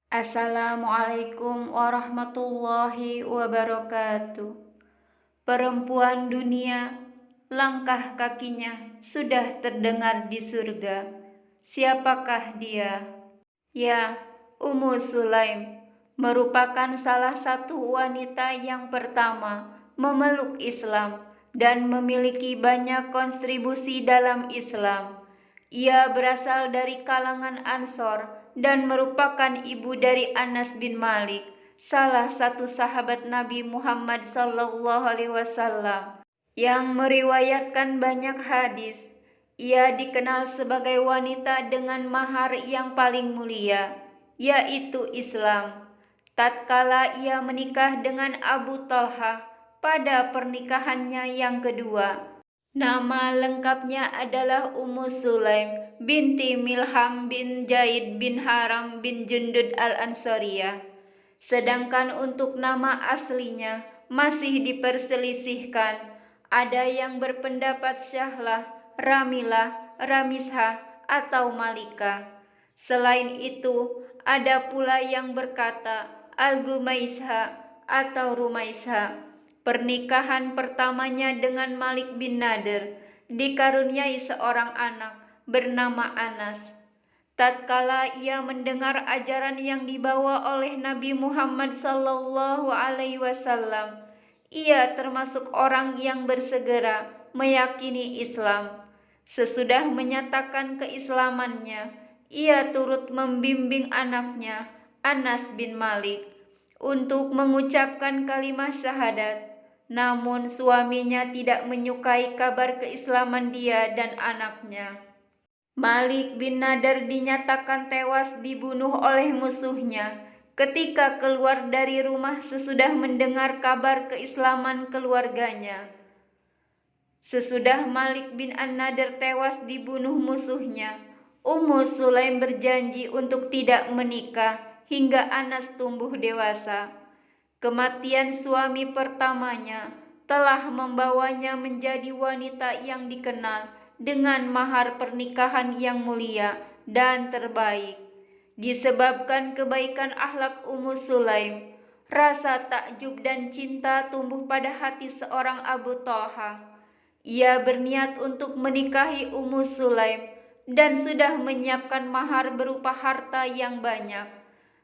Assalamualaikum warahmatullahi wabarakatuh. Perempuan dunia, langkah kakinya sudah terdengar di surga. Siapakah dia? Ya, Ummu Sulaim merupakan salah satu wanita yang pertama memeluk Islam dan memiliki banyak kontribusi dalam Islam. Ia berasal dari kalangan Ansor dan merupakan ibu dari Anas bin Malik, salah satu sahabat Nabi Muhammad SAW yang meriwayatkan banyak hadis. Ia dikenal sebagai wanita dengan mahar yang paling mulia, yaitu Islam. Tatkala ia menikah dengan Abu Talha pada pernikahannya yang kedua, nama lengkapnya adalah Ummu Sulaim binti Milham bin Zaid bin Haram bin Jundud al-Ansariyah. Sedangkan untuk nama aslinya masih diperselisihkan. Ada yang berpendapat Syahlah, Ramilah, Ramisha, atau Malika. Selain itu, ada pula yang berkata Al-Gumaisha atau Rumaisha. Pernikahan pertamanya dengan Malik bin Nadir dikaruniai seorang anak bernama Anas. Tatkala ia mendengar ajaran yang dibawa oleh Nabi Muhammad SAW, ia termasuk orang yang bersegera meyakini Islam. Sesudah menyatakan keislamannya, ia turut membimbing anaknya, Anas bin Malik, untuk mengucapkan kalimat syahadat. Namun suaminya tidak menyukai kabar keislaman dia dan anaknya. Malik bin Nadar dinyatakan tewas dibunuh oleh musuhnya ketika keluar dari rumah sesudah mendengar kabar keislaman keluarganya. Sesudah Malik bin An-Nadar tewas dibunuh musuhnya, Ummu Sulaim berjanji untuk tidak menikah hingga Anas tumbuh dewasa. Kematian suami pertamanya telah membawanya menjadi wanita yang dikenal dengan mahar pernikahan yang mulia dan terbaik. Disebabkan kebaikan akhlak Ummu Sulaim, rasa takjub dan cinta tumbuh pada hati seorang Abu Talha. Ia berniat untuk menikahi Ummu Sulaim dan sudah menyiapkan mahar berupa harta yang banyak.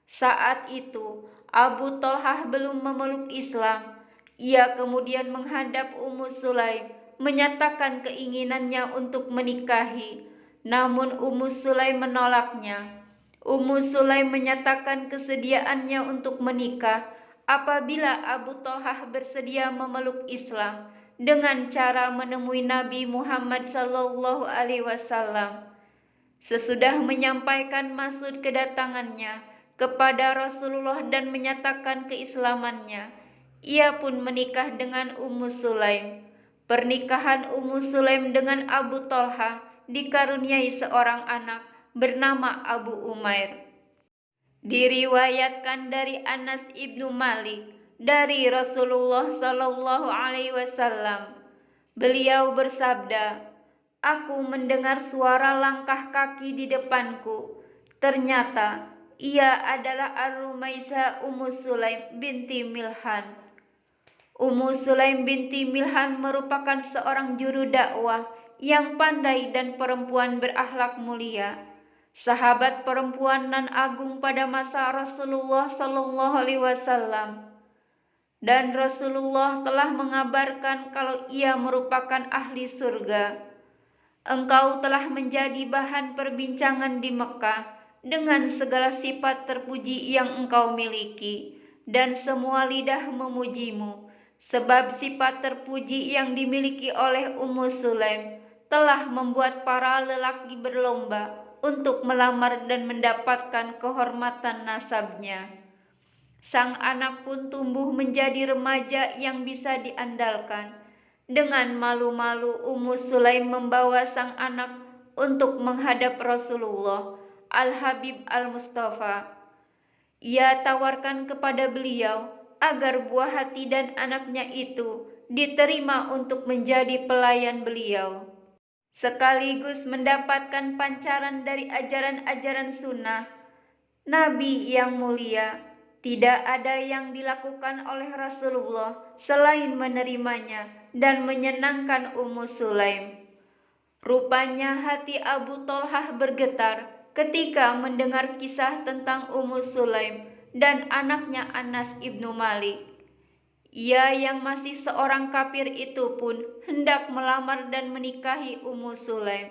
Saat itu Abu Talhah belum memeluk Islam. Ia kemudian menghadap Ummu Sulaim menyatakan keinginannya untuk menikahi. Namun Ummu Sulaim menolaknya. Ummu Sulaim menyatakan kesediaannya untuk menikah apabila Abu Talhah bersedia memeluk Islam dengan cara menemui Nabi Muhammad SAW. Sesudah menyampaikan maksud kedatangannya kepada Rasulullah dan menyatakan keislamannya, ia pun menikah dengan Ummu Sulaim. Pernikahan Ummu Sulaim dengan Abu Talha dikaruniai seorang anak bernama Abu Umair. Diriwayatkan dari Anas ibnu Malik dari Rasulullah SAW. Beliau bersabda, "Aku mendengar suara langkah kaki di depanku. Ternyata ia adalah Ar-Rumaisah Ummu Sulaim binti Milhan." Ummu Sulaim binti Milhan merupakan seorang juru dakwah yang pandai dan perempuan berakhlak mulia. Sahabat perempuan nan agung pada masa Rasulullah SAW. Dan Rasulullah telah mengabarkan kalau ia merupakan ahli surga. Engkau telah menjadi bahan perbincangan di Mekah dengan segala sifat terpuji yang engkau miliki, dan semua lidah memujimu, sebab sifat terpuji yang dimiliki oleh Ummu Sulaim telah membuat para lelaki berlomba untuk melamar dan mendapatkan kehormatan nasabnya. Sang anak pun tumbuh menjadi remaja yang bisa diandalkan. Dengan malu-malu Ummu Sulaim membawa sang anak untuk menghadap Rasulullah Al-Habib Al-Mustafa. Ia tawarkan kepada beliau agar buah hati dan anaknya itu diterima untuk menjadi pelayan beliau, sekaligus mendapatkan pancaran dari ajaran-ajaran sunnah. Nabi yang mulia, tidak ada yang dilakukan oleh Rasulullah selain menerimanya dan menyenangkan Ummu Sulaim. Rupanya hati Abu Thalhah bergetar ketika mendengar kisah tentang Ummu Sulaim dan anaknya Anas ibnu Malik. Ia yang masih seorang kafir itu pun hendak melamar dan menikahi Ummu Sulaim.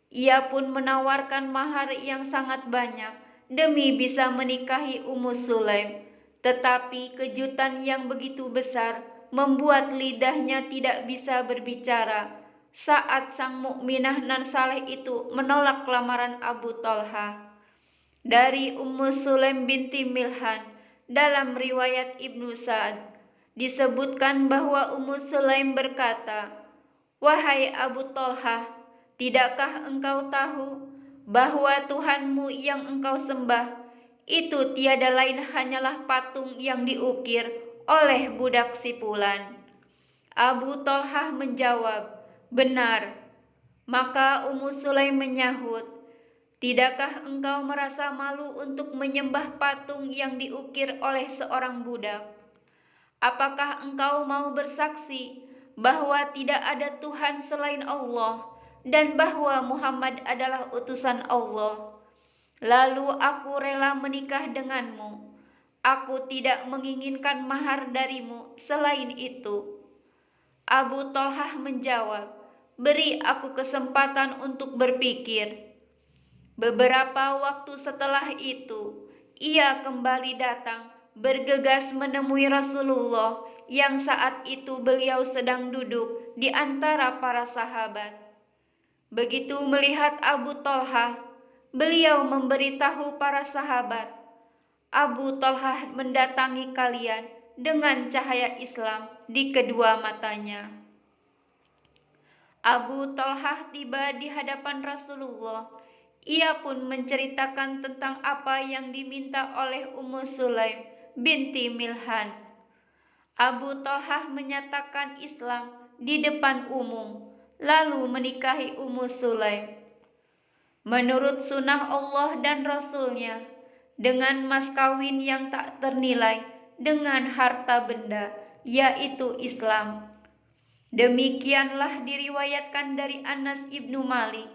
Ia pun menawarkan mahar yang sangat banyak demi bisa menikahi Ummu Sulaim. Tetapi kejutan yang begitu besar membuat lidahnya tidak bisa berbicara saat sang mukminah nan saleh itu menolak lamaran Abu Thalhah. Dari Ummu Sulaim binti Milhan dalam riwayat Ibnu Sa'ad disebutkan bahwa Ummu Sulaim berkata, "Wahai Abu Thalhah, tidakkah engkau tahu bahwa Tuhanmu yang engkau sembah itu tiada lain hanyalah patung yang diukir oleh budak sipulan?" Abu Thalhah menjawab, "Benar." Maka Ummu Sulaim menyahut, "Tidakkah engkau merasa malu untuk menyembah patung yang diukir oleh seorang budak? Apakah engkau mau bersaksi bahwa tidak ada Tuhan selain Allah dan bahwa Muhammad adalah utusan Allah? Lalu aku rela menikah denganmu. Aku tidak menginginkan mahar darimu selain itu." Abu Thalhah menjawab, "Beri aku kesempatan untuk berpikir." Beberapa waktu setelah itu, ia kembali datang bergegas menemui Rasulullah yang saat itu beliau sedang duduk di antara para sahabat. Begitu melihat Abu Thalhah, beliau memberitahu para sahabat, "Abu Thalhah mendatangi kalian dengan cahaya Islam di kedua matanya." Abu Thalhah tiba di hadapan Rasulullah. Ia pun menceritakan tentang apa yang diminta oleh Ummu Sulaim binti Milhan. Abu Thalhah menyatakan Islam di depan umum, lalu menikahi Ummu Sulaim. Menurut sunnah Allah dan Rasulnya, dengan mas kawin yang tak ternilai dengan harta benda, yaitu Islam. Demikianlah diriwayatkan dari Anas ibnu Malik.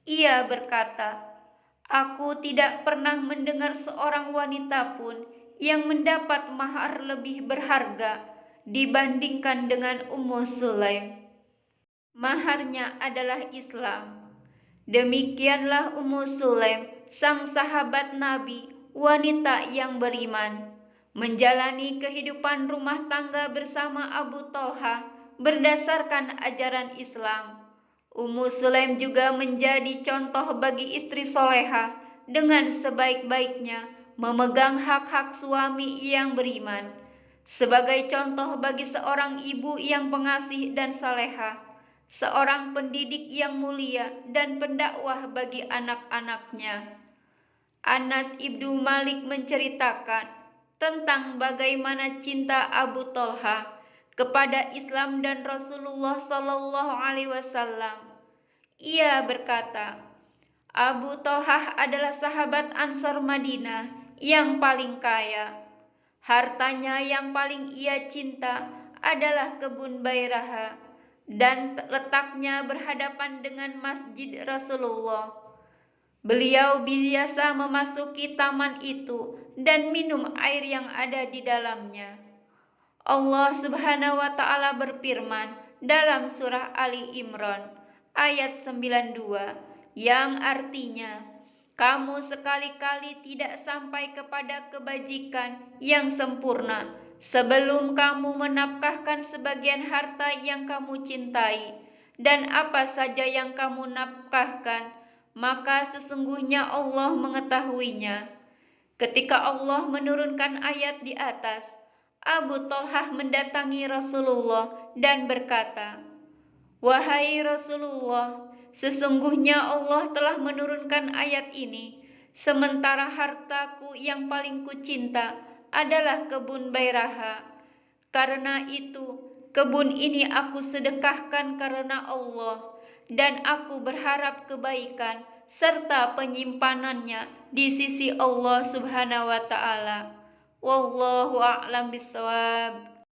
Ia berkata, "Aku tidak pernah mendengar seorang wanita pun yang mendapat mahar lebih berharga dibandingkan dengan Ummu Sulaim. Maharnya adalah Islam." Demikianlah Ummu Sulaim, sang sahabat Nabi, wanita yang beriman, menjalani kehidupan rumah tangga bersama Abu Thalhah berdasarkan ajaran Islam. Ummu Sulaim juga menjadi contoh bagi istri soleha dengan sebaik-baiknya memegang hak-hak suami yang beriman, sebagai contoh bagi seorang ibu yang pengasih dan saleha, seorang pendidik yang mulia dan pendakwah bagi anak-anaknya. Anas ibnu Malik menceritakan tentang bagaimana cinta Abu Thalhah kepada Islam dan Rasulullah Shallallahu Alaihi Wasallam. Ia berkata, "Abu Thalhah adalah sahabat Ansor Madinah yang paling kaya. Hartanya yang paling ia cinta adalah kebun Bairaha dan letaknya berhadapan dengan Masjid Rasulullah. Beliau biasa memasuki taman itu dan minum air yang ada di dalamnya." Allah Subhanahu wa taala berfirman dalam surah Ali Imran ayat 92 yang artinya, "Kamu sekali-kali tidak sampai kepada kebajikan yang sempurna sebelum kamu menafkahkan sebagian harta yang kamu cintai, dan apa saja yang kamu nafkahkan, maka sesungguhnya Allah mengetahuinya." Ketika Allah menurunkan ayat di atas, Abu Thalhah mendatangi Rasulullah dan berkata, "Wahai Rasulullah, sesungguhnya Allah telah menurunkan ayat ini, sementara hartaku yang paling kucinta adalah kebun Bairaha. Karena itu, kebun ini aku sedekahkan karena Allah, dan aku berharap kebaikan serta penyimpanannya di sisi Allah Subhanahu wa taala. Wallahu a'lam bishawab.